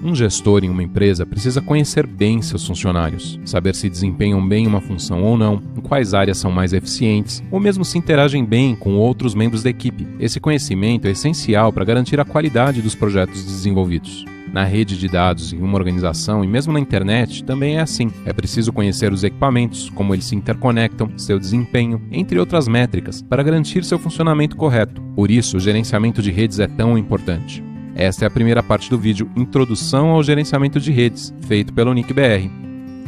Um gestor em uma empresa precisa conhecer bem seus funcionários, saber se desempenham bem uma função ou não, em quais áreas são mais eficientes, ou mesmo se interagem bem com outros membros da equipe. Esse conhecimento é essencial para garantir a qualidade dos projetos desenvolvidos. Na rede de dados em uma organização e mesmo na internet também é assim. É preciso conhecer os equipamentos, como eles se interconectam, seu desempenho, entre outras métricas, para garantir seu funcionamento correto. Por isso, o gerenciamento de redes é tão importante. Esta é a primeira parte do vídeo Introdução ao Gerenciamento de Redes, feito pelo NIC-BR.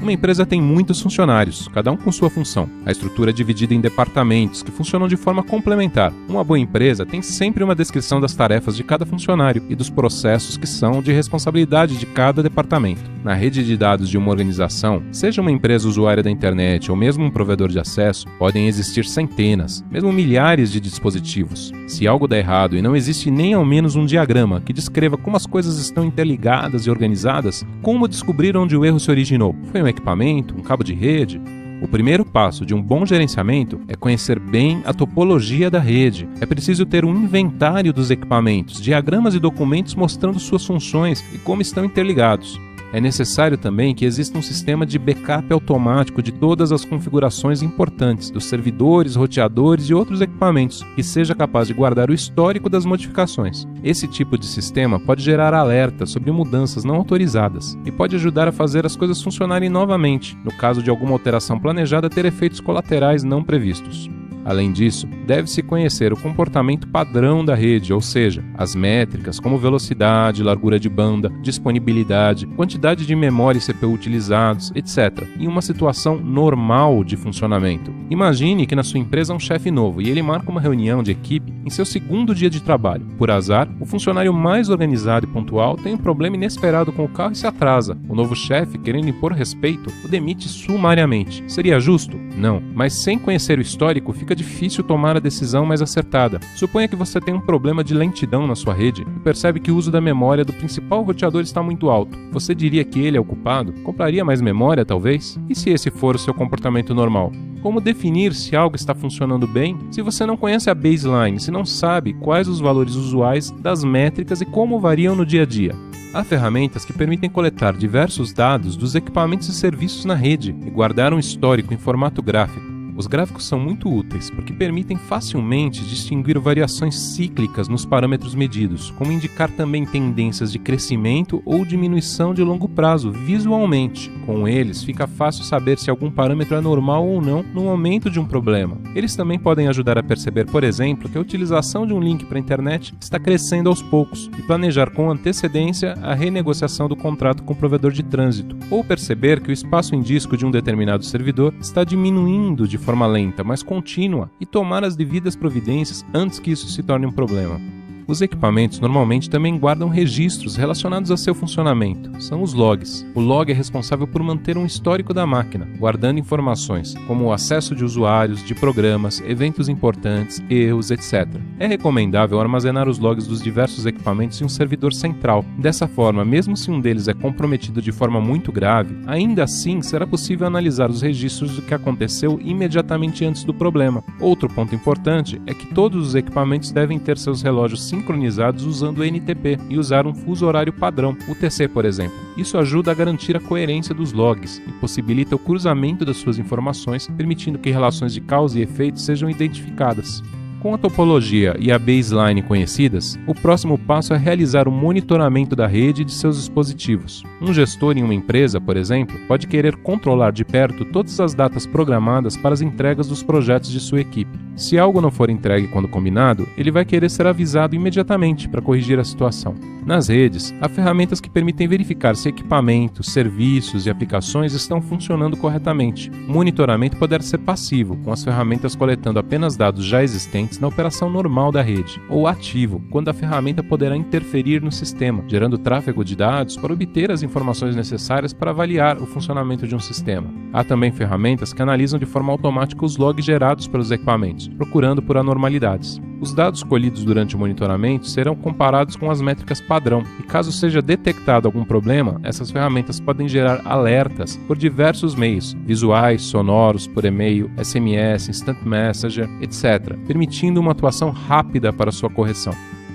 Uma empresa tem muitos funcionários, cada um com sua função. A estrutura é dividida em departamentos que funcionam de forma complementar. Uma boa empresa tem sempre uma descrição das tarefas de cada funcionário e dos processos que são de responsabilidade de cada departamento. Na rede de dados de uma organização, seja uma empresa usuária da internet ou mesmo um provedor de acesso, podem existir centenas, mesmo milhares de dispositivos. Se algo der errado e não existe nem ao menos um diagrama que descreva como as coisas estão interligadas e organizadas, como descobrir onde o erro se originou? Foi um equipamento, um cabo de rede? O primeiro passo de um bom gerenciamento é conhecer bem a topologia da rede. É preciso ter um inventário dos equipamentos, diagramas e documentos mostrando suas funções e como estão interligados. É necessário também que exista um sistema de backup automático de todas as configurações importantes dos servidores, roteadores e outros equipamentos, que seja capaz de guardar o histórico das modificações. Esse tipo de sistema pode gerar alertas sobre mudanças não autorizadas e pode ajudar a fazer as coisas funcionarem novamente, no caso de alguma alteração planejada ter efeitos colaterais não previstos. Além disso, deve-se conhecer o comportamento padrão da rede, ou seja, as métricas como velocidade, largura de banda, disponibilidade, quantidade de memória e CPU utilizados, etc., em uma situação normal de funcionamento. Imagine que na sua empresa há um chefe novo e ele marca uma reunião de equipe em seu segundo dia de trabalho. Por azar, o funcionário mais organizado e pontual tem um problema inesperado com o carro e se atrasa. O novo chefe, querendo impor respeito, o demite sumariamente. Seria justo? Não, mas sem conhecer o histórico fica difícil tomar a decisão mais acertada. Suponha que você tem um problema de lentidão na sua rede e percebe que o uso da memória do principal roteador está muito alto. Você diria que ele é o culpado? Compraria mais memória, talvez? E se esse for o seu comportamento normal? Como definir se algo está funcionando bem se você não conhece a baseline, se não sabe quais os valores usuais das métricas e como variam no dia a dia? Há ferramentas que permitem coletar diversos dados dos equipamentos e serviços na rede e guardar um histórico em formato gráfico. Os gráficos são muito úteis porque permitem facilmente distinguir variações cíclicas nos parâmetros medidos, como indicar também tendências de crescimento ou diminuição de longo prazo visualmente. Com eles, fica fácil saber se algum parâmetro é normal ou não no momento de um problema. Eles também podem ajudar a perceber, por exemplo, que a utilização de um link para a internet está crescendo aos poucos e planejar com antecedência a renegociação do contrato com o provedor de trânsito, ou perceber que o espaço em disco de um determinado servidor está diminuindo de forma lenta, mas contínua, e tomar as devidas providências antes que isso se torne um problema. Os equipamentos normalmente também guardam registros relacionados a seu funcionamento. São os logs. O log é responsável por manter um histórico da máquina, guardando informações como o acesso de usuários, de programas, eventos importantes, erros, etc. É recomendável armazenar os logs dos diversos equipamentos em um servidor central. Dessa forma, mesmo se um deles é comprometido de forma muito grave, ainda assim será possível analisar os registros do que aconteceu imediatamente antes do problema. Outro ponto importante é que todos os equipamentos devem ter seus relógios sincronizados usando o NTP e usar um fuso horário padrão, UTC, por exemplo. Isso ajuda a garantir a coerência dos logs e possibilita o cruzamento das suas informações, permitindo que relações de causa e efeito sejam identificadas. Com a topologia e a baseline conhecidas, o próximo passo é realizar o monitoramento da rede e de seus dispositivos. Um gestor em uma empresa, por exemplo, pode querer controlar de perto todas as datas programadas para as entregas dos projetos de sua equipe. Se algo não for entregue quando combinado, ele vai querer ser avisado imediatamente para corrigir a situação. Nas redes, há ferramentas que permitem verificar se equipamentos, serviços e aplicações estão funcionando corretamente. O monitoramento poderá ser passivo, com as ferramentas coletando apenas dados já existentes na operação normal da rede, ou ativo, quando a ferramenta poderá interferir no sistema, gerando tráfego de dados para obter as informações necessárias para avaliar o funcionamento de um sistema. Há também ferramentas que analisam de forma automática os logs gerados pelos equipamentos, procurando por anormalidades. Os dados colhidos durante o monitoramento serão comparados com as métricas padrão, e caso seja detectado algum problema, essas ferramentas podem gerar alertas por diversos meios, visuais, sonoros, por e-mail, SMS, Instant Messenger, etc., permitindo uma atuação rápida para sua correção.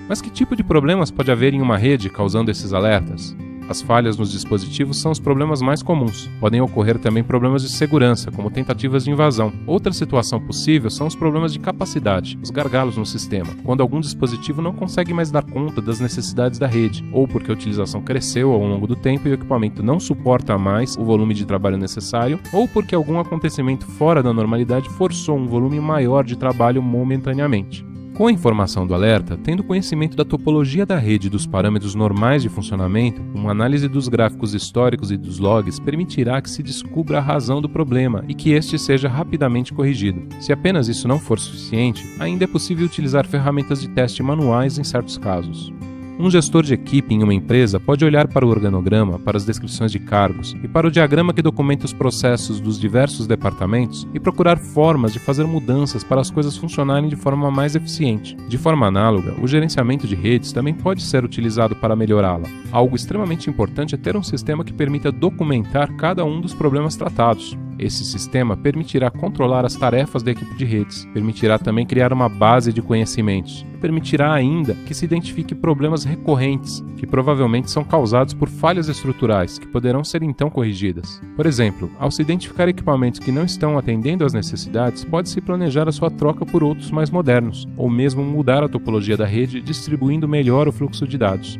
Mas que tipo de problemas pode haver em uma rede causando esses alertas? As falhas nos dispositivos são os problemas mais comuns. Podem ocorrer também problemas de segurança, como tentativas de invasão. Outra situação possível são os problemas de capacidade, os gargalos no sistema, quando algum dispositivo não consegue mais dar conta das necessidades da rede, ou porque a utilização cresceu ao longo do tempo e o equipamento não suporta mais o volume de trabalho necessário, ou porque algum acontecimento fora da normalidade forçou um volume maior de trabalho momentaneamente. Com a informação do alerta, tendo conhecimento da topologia da rede e dos parâmetros normais de funcionamento, uma análise dos gráficos históricos e dos logs permitirá que se descubra a razão do problema e que este seja rapidamente corrigido. Se apenas isso não for suficiente, ainda é possível utilizar ferramentas de teste manuais em certos casos. Um gestor de equipe em uma empresa pode olhar para o organograma, para as descrições de cargos e para o diagrama que documenta os processos dos diversos departamentos e procurar formas de fazer mudanças para as coisas funcionarem de forma mais eficiente. De forma análoga, o gerenciamento de redes também pode ser utilizado para melhorá-la. Algo extremamente importante é ter um sistema que permita documentar cada um dos problemas tratados. Esse sistema permitirá controlar as tarefas da equipe de redes, permitirá também criar uma base de conhecimentos e permitirá ainda que se identifique problemas recorrentes, que provavelmente são causados por falhas estruturais, que poderão ser então corrigidas. Por exemplo, ao se identificar equipamentos que não estão atendendo às necessidades, pode-se planejar a sua troca por outros mais modernos, ou mesmo mudar a topologia da rede, distribuindo melhor o fluxo de dados.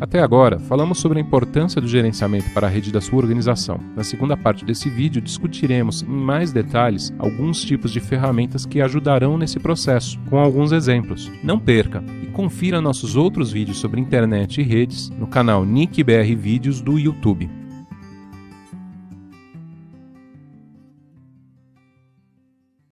Até agora, falamos sobre a importância do gerenciamento para a rede da sua organização. Na segunda parte desse vídeo, discutiremos em mais detalhes alguns tipos de ferramentas que ajudarão nesse processo, com alguns exemplos. Não perca e confira nossos outros vídeos sobre internet e redes no canal NIC BR Vídeos do YouTube.